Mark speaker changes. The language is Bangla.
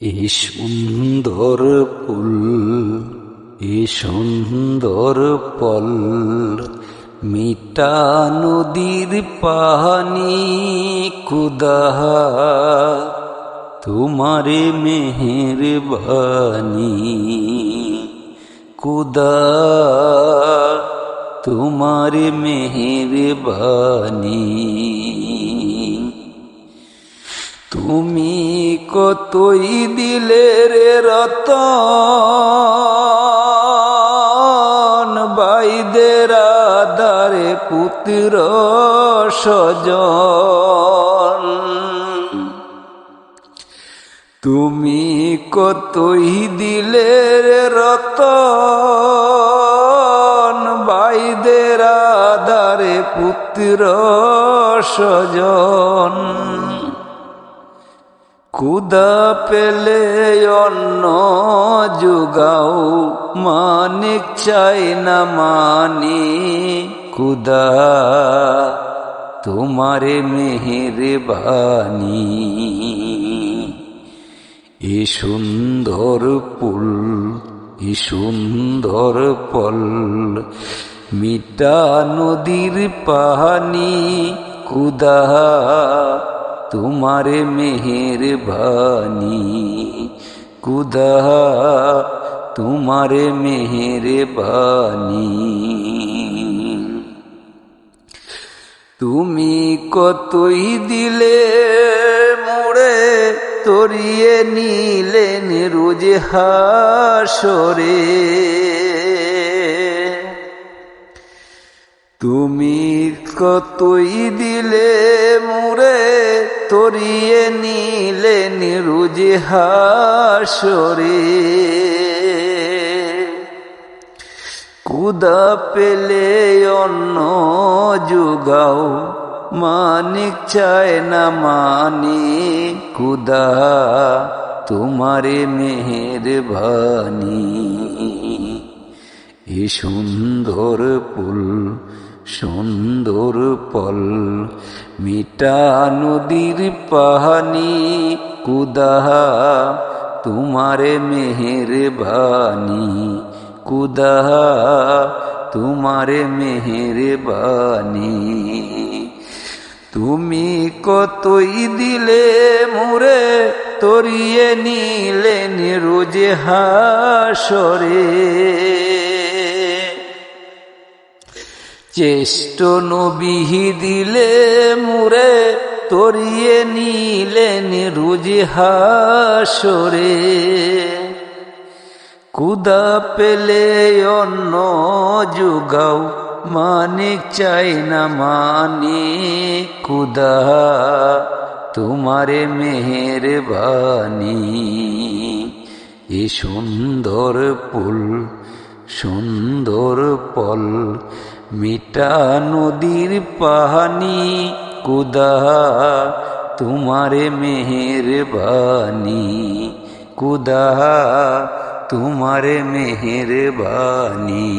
Speaker 1: এ সুন্দর ফুল, এ সুন্দর পল, মিঠা নদীর পানি খুদা তোমারে মেহেরবানি, খুদা তোমারে মেহেরবানি। তুমি কতই দিলে রে রতন, বাইদের আদারে পুত্র স্বজন। তুমি কতই দিলে রে রতন, বাইদের আদারে পুত্র স্বজন। খুদা পেলে অন্ন যোগাও, মানিক চাই না মানি, খুদা তোমারে মেহেরবানি। এ সুন্দর ফুল, এ সুন্দর ফল, মিঠা নদীর পানি খুদা তোমারে মেহেরবানি, খুদা তোমারে মেহেরবানি। তুমি কতই দিলে মোরে, তরিয়ে নিলেন রোজ হাসরে। তুমি কতই দিলে মোরে, তরিয়ে নিলেন রোজ হাসরে। খুদা পেলে অন্ন যোগাও, মানিক চায় না মানি, খুদা তোমারে মেহেরবানি। এ সুন্দর ফুল, সুন্দর ফল, মিঠা নদীর পানি খুদা তোমারে মেহেরবানি, খুদা তোমারে মেহেরবানি। তুমি কতই দিলে মোরে, তরিয়ে নিলেন রোজ হাসরে। চেষ্ট নবী দিলে মোরে, তরিয়ে নিলেন রোজ হাসরে। খুদা পেলে অন্ন যোগাও, মানিক চাই না মানি, খুদা তোমারে মেহেরবানি। এ সুন্দর ফুল, সুন্দর ফল, মিঠা নদীর পানি খুদা তোমারে মেহেরবানি, খুদা তোমারে মেহেরবানি।